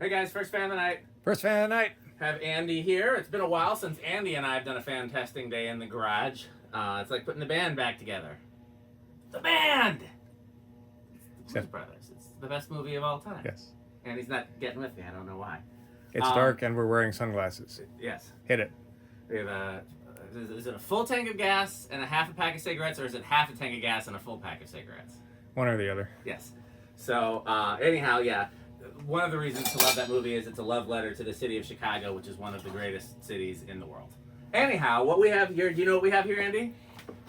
Hey guys, first fan of the night. First fan of the night. Have Andy here. It's been a while since Andy and I have done a fan testing day in the garage. It's like putting the band back together. The band! It's the Blues Brothers. It's the best movie of all time. Yes. And he's not getting with me. I don't know why. It's dark and we're wearing sunglasses. Yes. Hit it. We have is it a full tank of gas and a half a pack of cigarettes, or is it half a tank of gas and a full pack of cigarettes? One or the other. Yes. So, anyhow, yeah. One of the reasons to love that movie is it's a love letter to the city of Chicago, which is one of the greatest cities in the world. Anyhow, what we have here, do you know what we have here, Andy?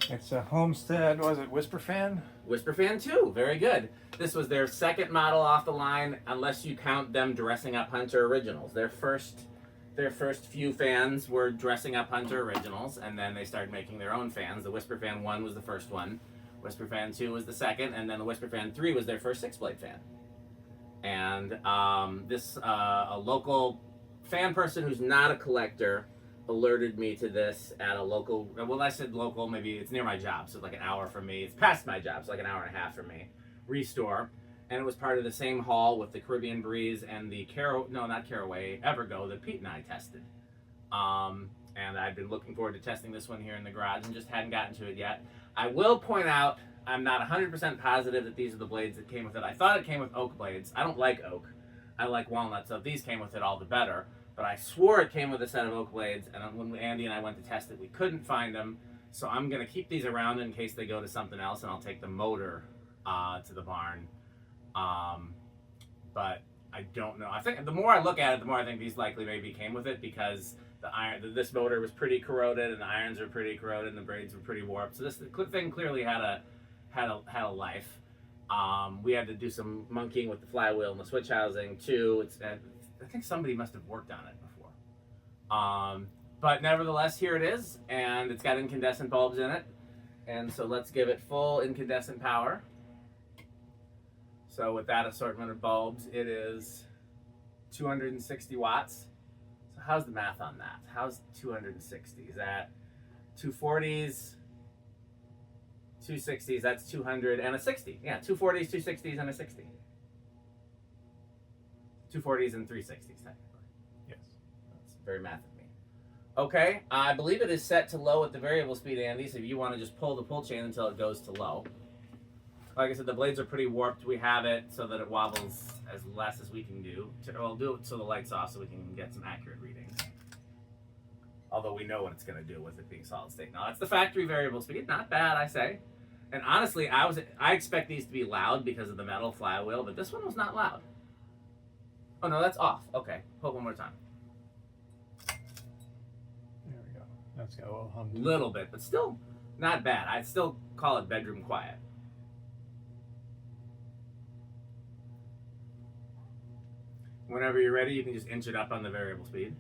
It's a Homestead, was it WhisperFan? WhisperFan 2, very good. This was their second model off the line, unless you count them dressing up Hunter originals. Their first few fans were dressing up Hunter originals, and then they started making their own fans. The WhisperFan 1 was the first one, WhisperFan 2 was the second, and then the WhisperFan 3 was their first 6-blade fan. And a local fan person who's not a collector alerted me to this at a local, well, I said local, maybe it's near my job, so it's like an hour from me. It's past my job, so like an hour and a half from me. Restore. And it was part of the same haul with the Caribbean Breeze and the Caraway Evergo that Pete and I tested. And I've been looking forward to testing this one here in the garage and just hadn't gotten to it yet. I will point out, I'm not 100% positive that these are the blades that came with it. I thought it came with oak blades. I don't like oak. I like walnut, so if these came with it, all the better. But I swore it came with a set of oak blades, and when Andy and I went to test it, we couldn't find them. So I'm going to keep these around in case they go to something else, and I'll take the motor to the barn. But I don't know. I think the more I look at it, the more I think these likely maybe came with it, because this motor was pretty corroded, and the irons were pretty corroded, and the braids were pretty warped. So this thing clearly had a life. We had to do some monkeying with the flywheel and the switch housing too. I think somebody must have worked on it before. But nevertheless, here it is, and it's got incandescent bulbs in it. And so let's give it full incandescent power. So with that assortment of bulbs, it is 260 watts. So how's the math on that? How's 260? Is that 240s? 260s, that's 200 and a 60. Yeah, 240s, 260s, and a 60. 240s and 360s, technically. Yes. That's very math of me. Okay, I believe it is set to low at the variable speed, Andy, so if you want to just pull the pull chain until it goes to low. Like I said, the blades are pretty warped. We have it so that it wobbles as less as we can do. We'll do it so the light's off so we can get some accurate readings. Although we know what it's going to do with it being solid state. Now, it's the factory variable speed. Not bad, I say. And honestly, I expect these to be loud because of the metal flywheel, but this one was not loud. Oh, no, that's off. Okay, hold one more time. There we go. That's got a little hum. Little bit, but still not bad. I'd still call it bedroom quiet. Whenever you're ready, you can just inch it up on the variable speed.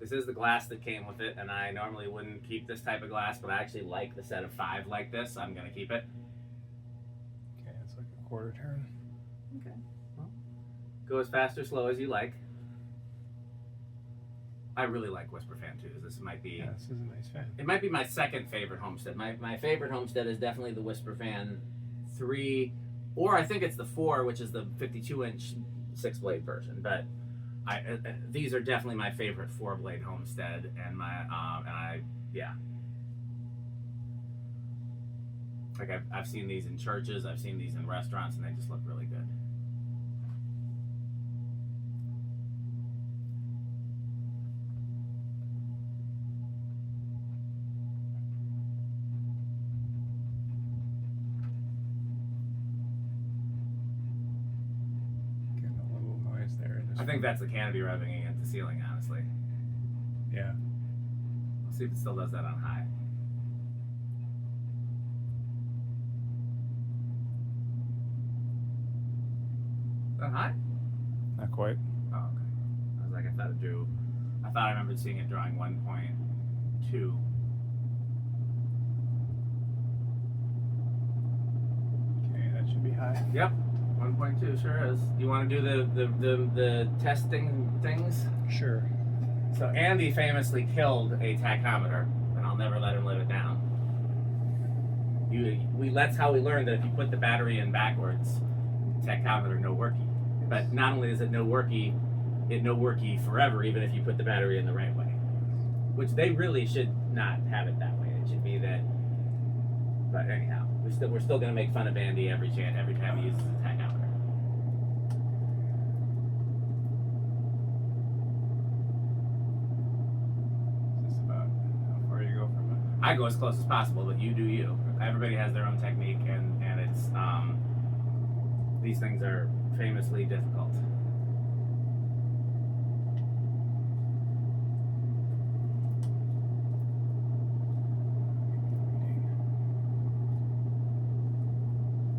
This is the glass that came with it, and I normally wouldn't keep this type of glass, but I actually like the set of 5 like this, so I'm going to keep it. Okay, it's like a quarter turn. Okay. Well, go as fast or slow as you like. I really like WhisperFan 2. This might be... Yeah, this is a nice fan. It might be my second favorite Homestead. My favorite Homestead is definitely the WhisperFan 3, or I think it's the 4, which is the 52-inch 6-blade version, but... these are definitely my favorite 4-blade Homestead, and yeah. Like I've seen these in churches, I've seen these in restaurants, and they just look really good. I think that's the canopy rubbing against the ceiling, honestly. Yeah. Let's see if it still does that on high. Is that high? Not quite. Oh, okay. I was like, I thought I remembered seeing it drawing 1.2. Okay, that should be high. Yep. 1.2 sure is. You want to do the testing things? Sure. So Andy famously killed a tachometer, and I'll never let him live it down. That's how we learned that if you put the battery in backwards, tachometer no worky. But not only is it no worky forever, even if you put the battery in the right way. Which they really should not have it that way. It should be that. But anyhow, we're still gonna make fun of Andy every time he uses his tachometer. Is this about how far you go from it? I go as close as possible, but you do you. Everybody has their own technique, and it's these things are famously difficult.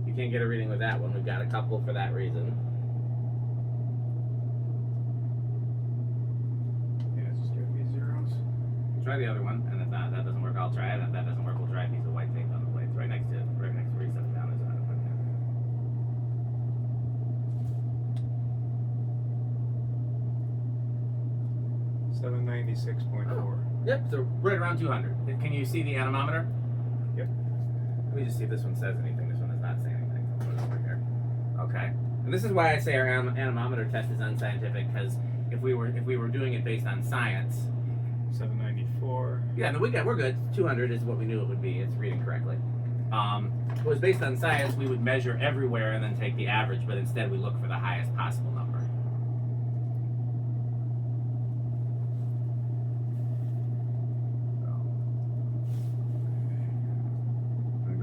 You can't get a reading with that one. We've got a couple for that reason. Yeah, just give me zeros. Try the other one, and if that doesn't work, I'll try it. And if that doesn't work, we'll try a piece of white tape on the blades right next to where you set it down. Is another one. 796.4. Yep, so right around 200. Can you see the anemometer? Yep. Let me just see if this one says anything. This one does not say anything. I'll put it over here. Okay. And this is why I say our anemometer test is unscientific, because if we were doing it based on science. 794. Yeah, no, we're good. 200 is what we knew it would be. It's reading correctly. If it was based on science, we would measure everywhere and then take the average, but instead we look for the highest possible number.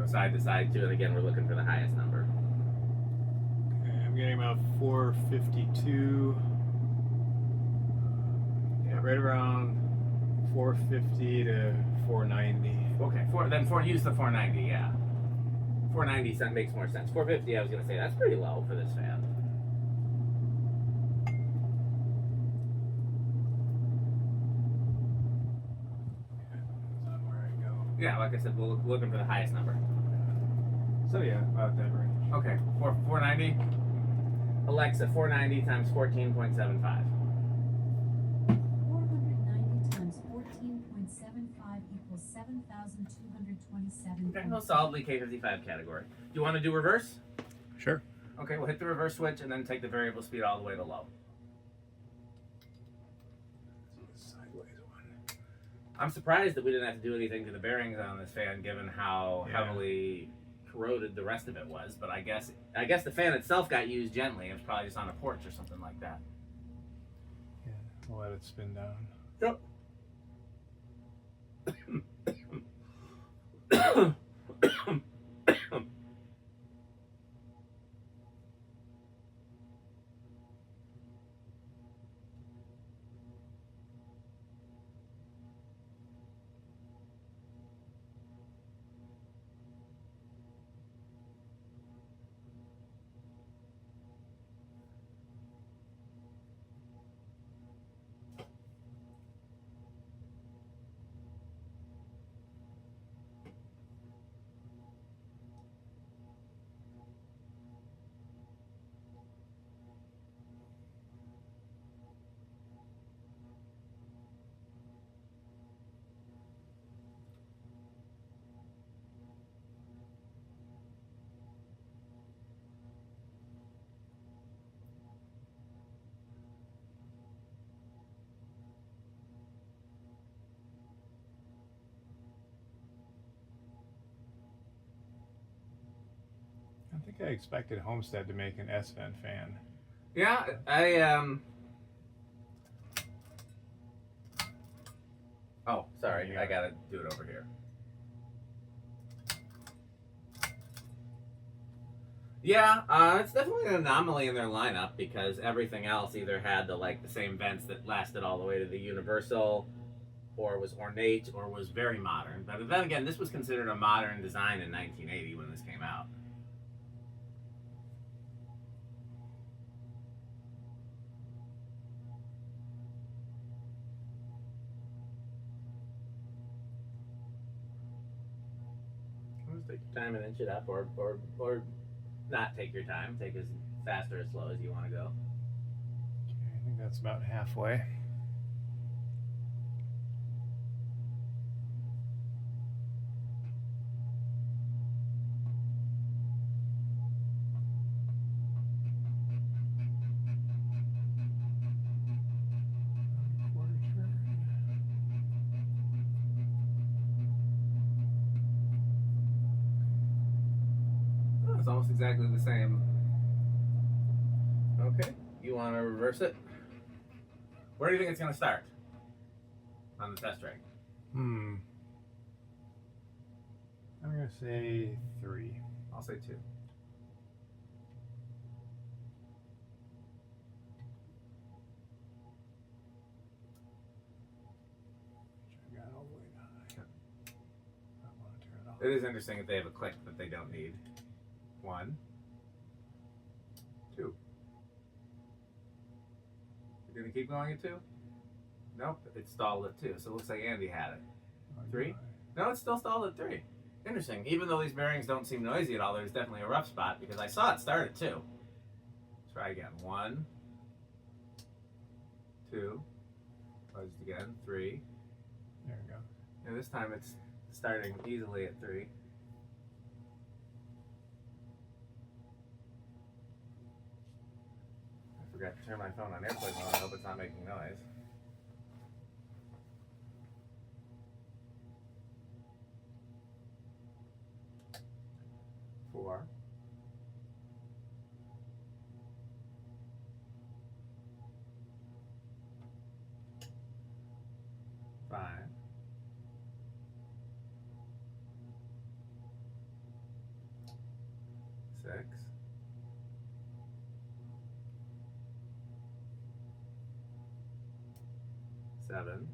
Side to side too, and again we're looking for the highest number. Okay, I'm getting about 452. Yeah, right around 450 to 490. Okay, use the 490. Yeah, 490 makes more sense. 450, I was gonna say that's pretty low for this fan. Depends on where I go. Yeah, like I said, we're looking for the highest number. So yeah, about that range. Okay, 490. Alexa, 490 times 14.75. 490 times 14.75 equals 7,227. Okay, no, solidly K55 category. Do you want to do reverse? Sure. Okay, we'll hit the reverse switch and then take the variable speed all the way to low. Sideways one. I'm surprised that we didn't have to do anything to the bearings on this fan, given how heavily corroded the rest of it was. But I guess the fan itself got used gently. It was probably just on a porch or something like that. Yeah, we'll let it spin down. Yep. I think I expected Homestead to make an S-vent fan. Yeah, Oh, sorry, I gotta do it over here. Yeah, it's definitely an anomaly in their lineup because everything else either had the same vents that lasted all the way to the universal, or was ornate, or was very modern. But then again, this was considered a modern design in 1980 when this came out. Take your time and inch it up, or not take your time. Take as fast or as slow as you want to go. Okay, I think that's about halfway. it's almost exactly the same. Okay, you want to reverse it? Where do you think it's going to start on the test rig? I'm gonna say 3. I'll say 2. I got all the way to high. I want to turn it off. It is interesting if they have a click that they don't need. 1, 2. You're going to keep going at 2? Nope, it stalled at 2, so it looks like Andy had it. 3? No, it's still stalled at 3. Interesting. Even though these bearings don't seem noisy at all, there's definitely a rough spot because I saw it start at 2. Let's try again. 1, 2. Buzzed again. 3. There we go. And this time it's starting easily at 3. I forgot to turn my phone on airplane mode. I hope it's not making noise. 4. 5. 6. 7.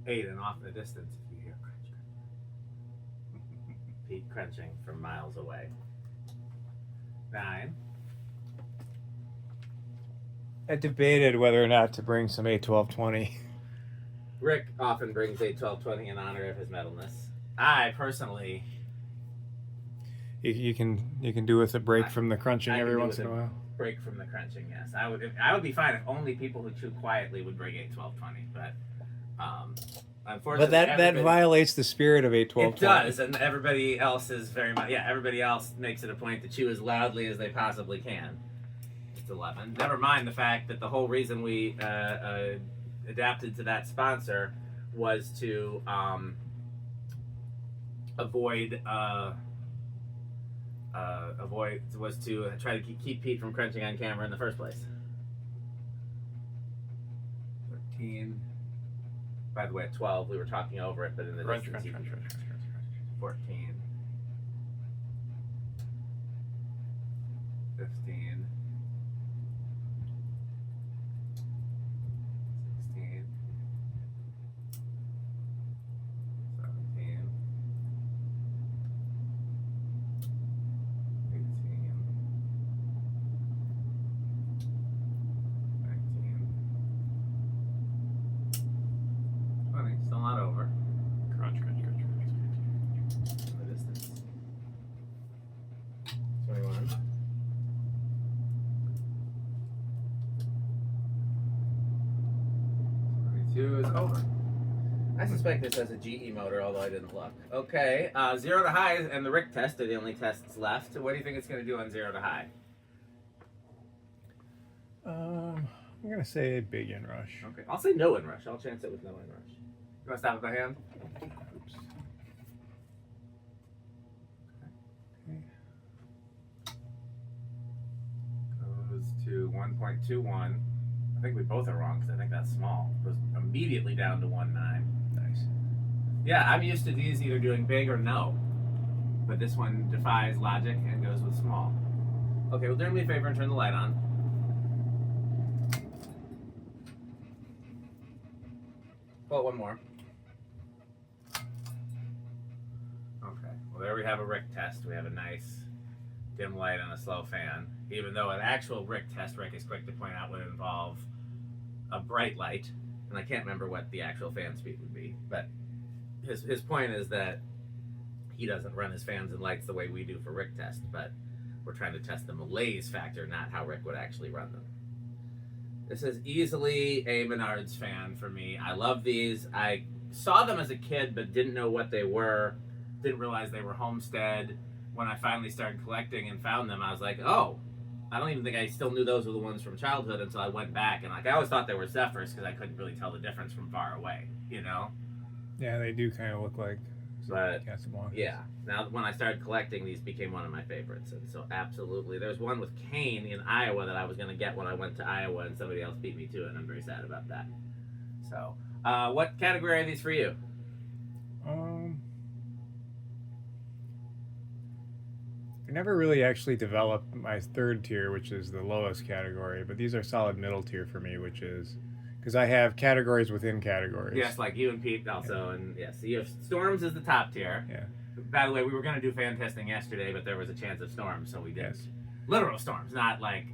8, and off in the distance if you hear crunch, crunch. Pete crunching from miles away. 9. I debated whether or not to bring some A1220. Rick often brings a 1220 in honor of his metalness. I personally, You can do with a break from the crunching I can every do once with in a while. break from the crunching. Yes, I would be fine if only people who chew quietly would bring a 1220. But unfortunately, But that violates the spirit of A1220. It does, and everybody else is very much. Yeah, everybody else makes it a point to chew as loudly as they possibly can. It's 11. Never mind the fact that the whole reason we adapted to that sponsor was to was to try to keep Pete from crunching on camera in the first place. 13. By the way, at 12 we were talking over it, but in the distance, 14. 15. 16. 17. 18. 19. 20. Still not over. Crunch. In the distance. 21. 22 is over. I suspect this has a GE motor, although I didn't look. Okay, 0 to high and the Rick test are the only tests left. What do you think it's going to do on 0 to high? I'm gonna say big inrush. Okay, I'll say no inrush. I'll chance it with no inrush. You want to stop with my hand? Oops. Goes to 1.21. I think we both are wrong because I think that's small. Goes immediately down to 1.9. Nice. Yeah, I'm used to these either doing big or no. But this one defies logic and goes with small. Okay, well, do me a favor and turn the light on. Pull it one more. Okay, well, there we have a Rick test. We have a nice dim light and a slow fan. Even though an actual Rick test, Rick is quick to point out, would involve a bright light. And I can't remember what the actual fan speed would be. But his point is that he doesn't run his fans and lights the way we do for Rick test. But we're trying to test the malaise factor, not how Rick would actually run them. This is easily a Menards fan for me. I love these. I saw them as a kid, but didn't know what they were. Didn't realize they were Homestead. When I finally started collecting and found them, I was like, oh, I don't even think I still knew those were the ones from childhood until I went back. And I always thought they were Zephyrs because I couldn't really tell the difference from far away, you know? Yeah, they do kind of look like But Casablanca. yeah, now when I started collecting, these became one of my favorites. And so absolutely, there's one with cane in Iowa that I was going to get when I went to Iowa, and somebody else beat me to it, and I'm very sad about that. So, what category are these for you? I never really actually developed my third tier, which is the lowest category, but these are solid middle tier for me, which is because I have categories within categories. Yes, like you and Pete also, and yes, you have Storms is the top tier. Yeah. By the way, we were going to do fan testing yesterday, but there was a chance of storms, so we didn't. Yes. Literal storms, not like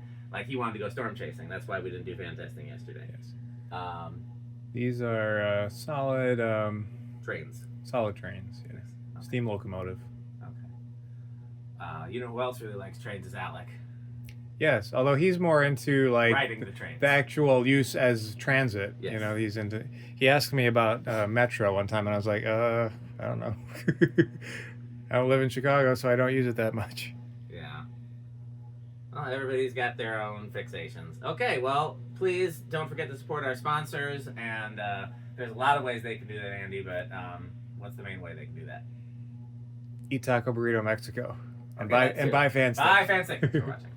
he wanted to go storm chasing. That's why we didn't do fan testing yesterday. Yes. These are solid Trains. solid trains. Yes. Okay. Steam locomotive. You know who else really likes trains is Alec. Yes, although he's more into like Riding the trains. the actual use as transit. Yes. You know, he's into. He asked me about Metro one time, and I was like, I don't know. I don't live in Chicago, so I don't use it that much. Yeah. Well, everybody's got their own fixations. Okay, well, please don't forget to support our sponsors, and there's a lot of ways they can do that, Andy, but what's the main way they can do that? Eat Taco Burrito Mexico, and Okay, buy Fan Stick. Bye, Fancy. Thanks for watching.